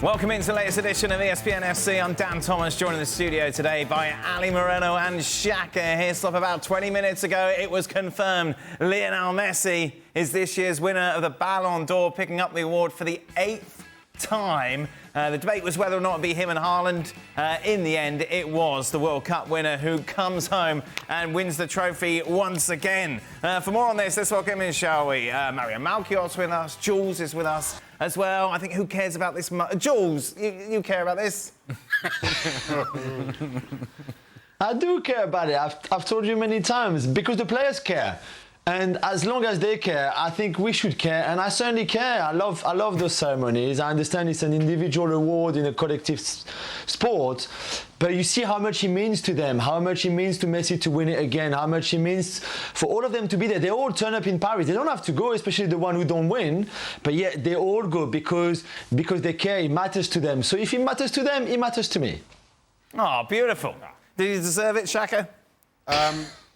Welcome into the latest edition of ESPN FC. I'm Dan Thomas, joined in the studio today by Ali Moreno and Shaka. Hislop. About 20 minutes ago, it was confirmed Lionel Messi is this year's winner of the Ballon d'Or, picking up the award for the 8th time. The debate was whether or not it'd be him and Haaland. In the end, it was the World Cup winner who comes home and wins the trophy once again. For more on this, let's welcome in, shall we? Melchiot's with us. Jules is with us as well. I think who cares about this? Jules, you care about this? I do care about it. I've told you many times, because the players care. And as long as they care, I think we should care, and I certainly care. I love those ceremonies. I understand it's an individual award in a collective sport, but you see how much it means to them, how much it means to Messi to win it again, how much it means for all of them to be there. They all turn up in Paris. They don't have to go, especially the one who don't win, but yet they all go because they care. It matters to them. So if it matters to them, it matters to me. Oh, beautiful. Did he deserve it, Shaka?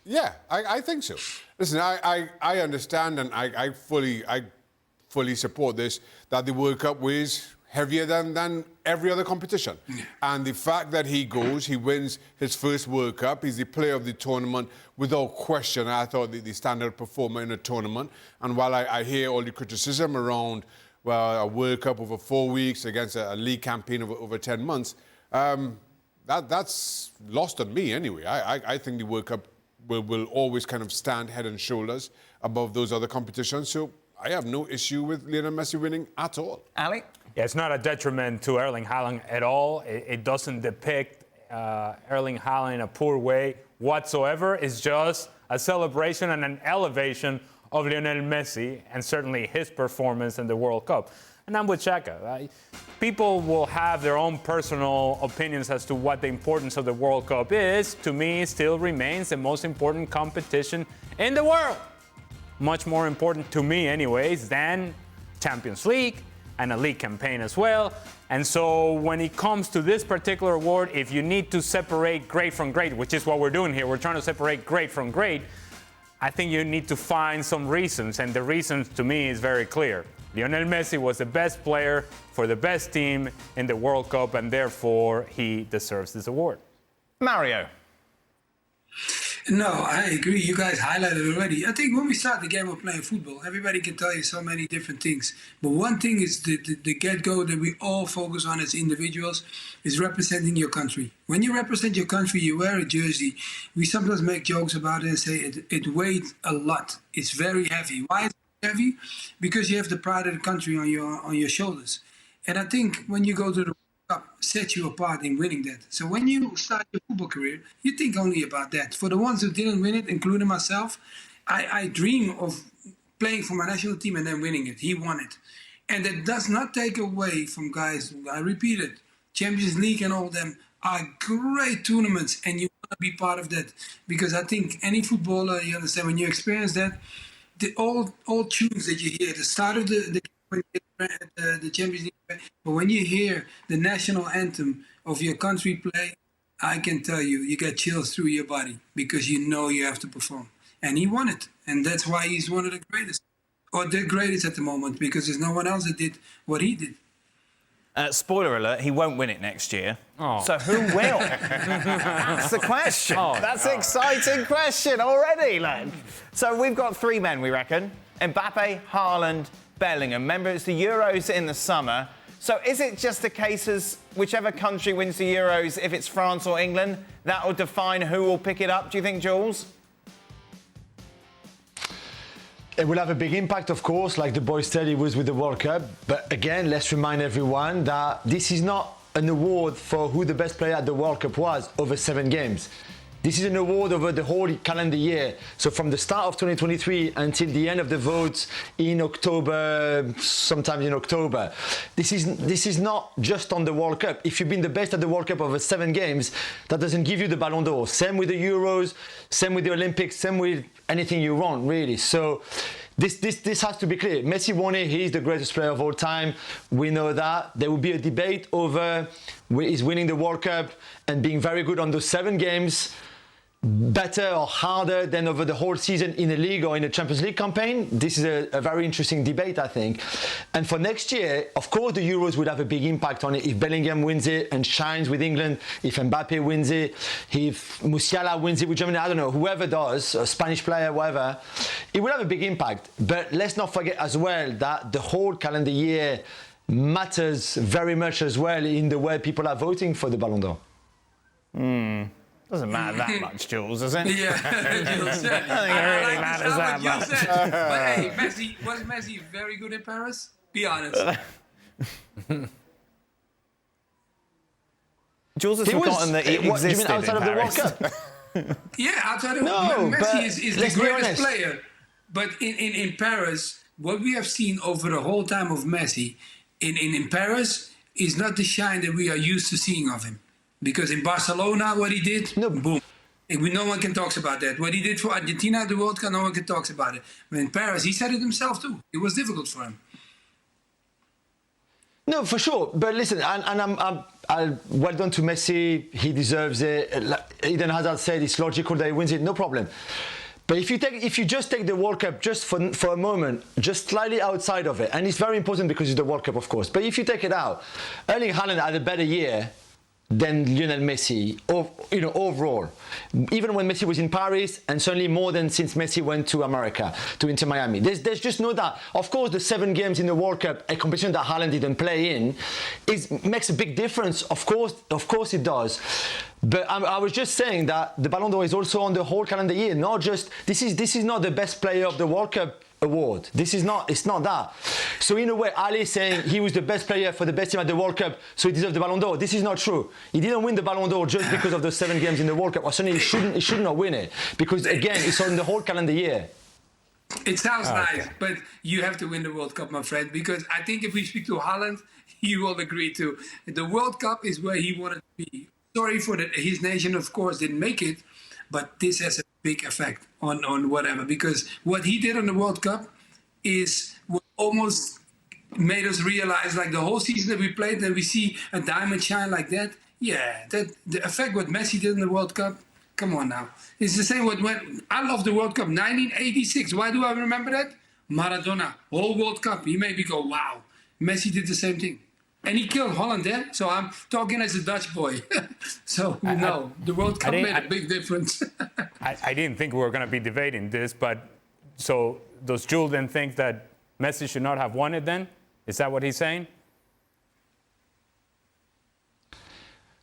Yeah, I think so. Listen, I understand and I fully support this, that the World Cup weighs heavier than every other competition. Yeah. And the fact that he wins his first World Cup, he's the player of the tournament without question. I thought the standard performer in a tournament. And while I hear all the criticism around, well, a World Cup over 4 weeks against a league campaign over 10 months, that's lost on me anyway. I think the World Cup will always kind of stand head and shoulders above those other competitions. So I have no issue with Lionel Messi winning at all. Ali? Yeah, it's not a detriment to Erling Haaland at all. It doesn't depict Erling Haaland in a poor way whatsoever. It's just a celebration and an elevation of Lionel Messi and certainly his performance in the World Cup. And I'm with Shaka. People will have their own personal opinions as to what the importance of the World Cup is. To me, it still remains the most important competition in the world. Much more important to me, anyways, than Champions League and a league campaign as well. And so when it comes to this particular award, if you need to separate great from great, which is what we're doing here, we're trying to separate great from great, I think you need to find some reasons. And the reasons, to me, is very clear. Lionel Messi was the best player for the best team in the World Cup, and therefore he deserves this award. Mario? No, I agree. You guys highlighted already. I think when we start the game of playing football, everybody can tell you so many different things. But one thing is the get-go that we all focus on as individuals is representing your country. When you represent your country, you wear a jersey. We sometimes make jokes about it and say it weighs a lot. It's very heavy. Why is it heavy? Because you have the pride of the country on your shoulders. And I think when you go to the Cup, set you apart in winning that. So when you start your football career, you think only about that. For the ones who didn't win it, including myself, I dream of playing for my national team and then winning it. He won it. And that does not take away from guys, I repeat it, Champions League and all them are great tournaments, and you want to be part of that. Because I think any footballer, you understand, when you experience that, all tunes that you hear, the start of the Champions League, but when you hear the national anthem of your country play, I can tell you, you get chills through your body because you know you have to perform. And he won it. And that's why he's one of the greatest. Or the greatest at the moment, because there's no one else that did what he did. Spoiler alert, he won't win it next year. Oh. So who will? That's the question. That's an exciting question already, lad. So we've got 3 men, we reckon. Mbappe, Haaland, Bellingham. Remember, it's the Euros in the summer. So is it just a case as whichever country wins the Euros, if it's France or England, that will define who will pick it up, do you think, Jules? It will have a big impact, of course, like the boys said it was with the World Cup. But again, let's remind everyone that this is not an award for who the best player at the World Cup was over 7 games. This is an award over the whole calendar year. So from the start of 2023 until the end of the votes in October, sometime in October. This is not just on the World Cup. If you've been the best at the World Cup over 7 games, that doesn't give you the Ballon d'Or. Same with the Euros, same with the Olympics, same with anything you want, really. So this has to be clear. Messi won it. He's the greatest player of all time. We know that. There will be a debate over his winning the World Cup and being very good on those 7 games. better or harder than over the whole season in a league or in a Champions League campaign? This is a very interesting debate, I think. And for next year, of course, the Euros would have a big impact on it. If Bellingham wins it and shines with England, if Mbappe wins it, if Musiala wins it with Germany, I don't know, whoever does, a Spanish player, whatever, it will have a big impact. But let's not forget as well that the whole calendar year matters very much as well in the way people are voting for the Ballon d'Or. Doesn't matter that much, Jules, does it? Yeah, Jules. I think it really matters that much. But hey, was Messi very good in Paris? Be honest. Jules has forgotten that he what, existed you mean outside in of the World Paris. Cup? Yeah, outside of No, but Messi is the let's be greatest honest. player. But in Paris, what we have seen over the whole time of Messi in Paris is not the shine that we are used to seeing of him. Because in Barcelona, what he did, boom. No one can talk about that. What he did for Argentina at the World Cup, no one can talk about it. But in Paris, he said it himself too. It was difficult for him. No, for sure. But listen, I'm well done to Messi. He deserves it. Like Eden Hazard said, it's logical that he wins it. No problem. But if you just take the World Cup just for a moment, just slightly outside of it, and it's very important because it's the World Cup, of course. But if you take it out, Erling Haaland had a better year than Lionel Messi, overall. Even when Messi was in Paris, and certainly more than since Messi went to America, to Inter Miami. There's just no doubt. Of course, the 7 games in the World Cup, a competition that Haaland didn't play in, makes a big difference. Of course it does. But I was just saying that the Ballon d'Or is also on the whole calendar year, not just, this is not the best player of the World Cup award. It's not that. So in a way, Ali is saying he was the best player for the best team at the World Cup, so he deserves the Ballon d'Or. This is not true. He didn't win the Ballon d'Or just because of the 7 games in the World Cup. Or certainly he should not win it, because again, it's on the whole calendar year. It sounds nice, but you have to win the World Cup, my friend, because I think if we speak to Haaland, he will agree too. The World Cup is where he wanted to be. Sorry for that. His nation, of course, didn't make it, but this has a big effect on whatever, because what he did on the World Cup is what almost made us realize, like the whole season that we played, that we see a diamond shine like that. Yeah, that the effect what Messi did in the World Cup. Come on now, it's the same. When I love the World Cup, 1986. Why do I remember that? Maradona, whole World Cup. He made me go, wow. Messi did the same thing. And he killed Holland there, so I'm talking as a Dutch boy. So, the World Cup made a big difference. I didn't think we were going to be debating this, but so does Jules then think that Messi should not have won it then? Is that what he's saying?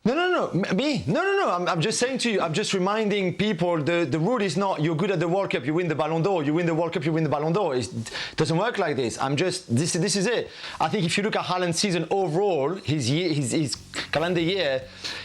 No. Me? No. I'm just saying to you, I'm just reminding people the rule is not you're good at the World Cup, you win the Ballon d'Or. You win the World Cup, you win the Ballon d'Or. It doesn't work like this. This is it. I think if you look at Haaland's season overall, his calendar year,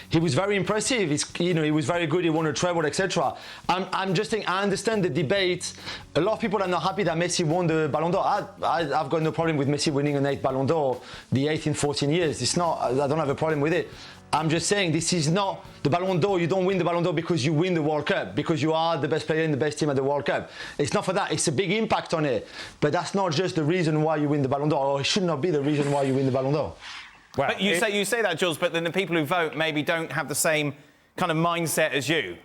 he was very impressive. He was very good. He won a treble, etc. I'm just saying, I understand the debate. A lot of people are not happy that Messi won the Ballon d'Or. I've got no problem with Messi winning an 8th Ballon d'Or, the 8th in 14 years. I don't have a problem with it. I'm just saying this is not the Ballon d'Or. You don't win the Ballon d'Or because you win the World Cup, because you are the best player and the best team at the World Cup. It's not for that. It's a big impact on it. But that's not just the reason why you win the Ballon d'Or, or it should not be the reason why you win the Ballon d'Or. Well, but you say that, Jules, but then the people who vote maybe don't have the same kind of mindset as you.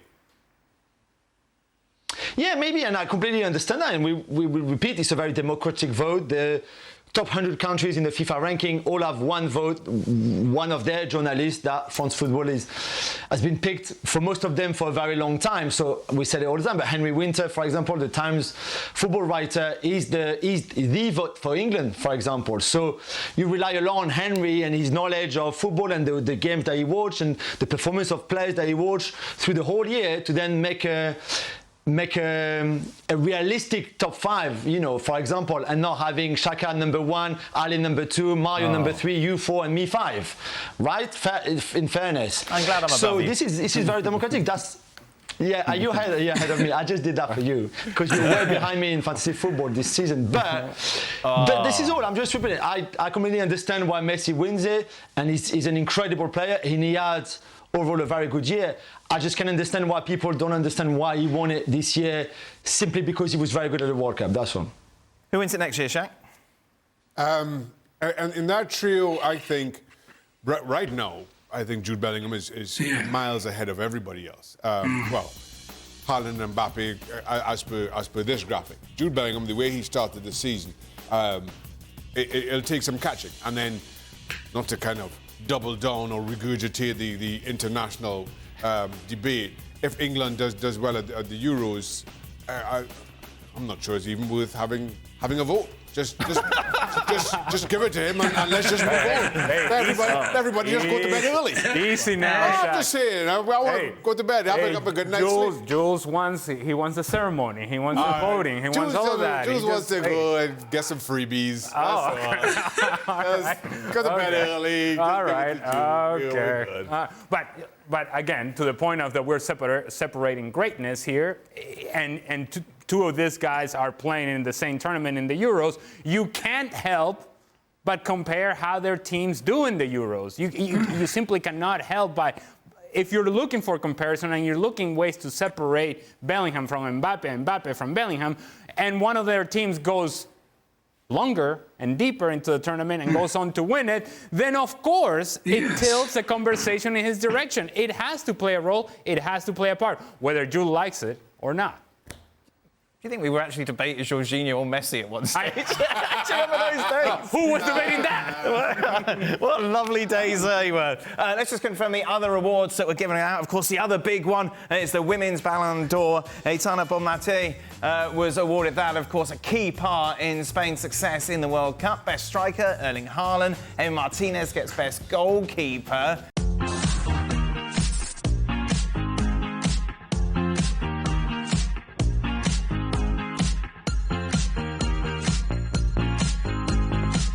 Yeah, maybe, and I completely understand that. And we repeat, it's a very democratic vote. The top 100 countries in the FIFA ranking all have one vote. One of their journalists, that France Football has been picked for most of them for a very long time. So we said it all the time. But Henry Winter, for example, the Times football writer, is the vote for England, for example. So you rely a lot on Henry and his knowledge of football and the games that he watched and the performance of players that he watched through the whole year to then make a realistic top 5, for example, and not having Shaka number 1, Ali number 2, Mario number 3, you 4, and me 5, right? In fairness. I'm glad I'm above you. So this is very democratic. You're ahead of me. I just did that for you because you're way behind me in fantasy football this season. But this is all. I'm just repeating. I completely understand why Messi wins it, and he's an incredible player, and he had overall a very good year. I just can understand why people don't understand why he won it this year, simply because he was very good at the World Cup. That's all. Who wins it next year, Shaq? And in that trio, I think right now, I think Jude Bellingham is miles ahead of everybody else. Well, Haaland and Mbappe as per this graphic. Jude Bellingham, the way he started the season, it'll take some catching. And then, not to kind of double down or regurgitate the international debate, if England does well at the Euros, I'm not sure it's even worth having a vote. Just give it to him and let's just move on. Everybody just go to bed early. Easy now. I'm just saying. I want to go to bed. Have a good night's sleep. Jules wants the ceremony. He wants the voting. He wants all that. Jules wants to go and get some freebies. Go to bed early. All right. Okay. But again, to the point of that we're separating greatness here, and two of these guys are playing in the same tournament in the Euros. You can't help but compare how their teams do in the Euros. You simply cannot help but, if you're looking for comparison and you're looking ways to separate Bellingham from Mbappe, Mbappe from Bellingham, and one of their teams goes longer and deeper into the tournament and goes on to win it, then of course it tilts the conversation in his direction. It has to play a role. It has to play a part, whether Jules likes it or not. Do you think we were actually debating Jorginho or Messi at one stage? Do you remember those days? Who was debating that? What lovely days they were. Let's just confirm the other awards that were given out. Of course, the other big one is the women's Ballon d'Or. Aitana Bonmatí was awarded that, of course, a key part in Spain's success in the World Cup. Best striker, Erling Haaland. Emma Martinez gets best goalkeeper.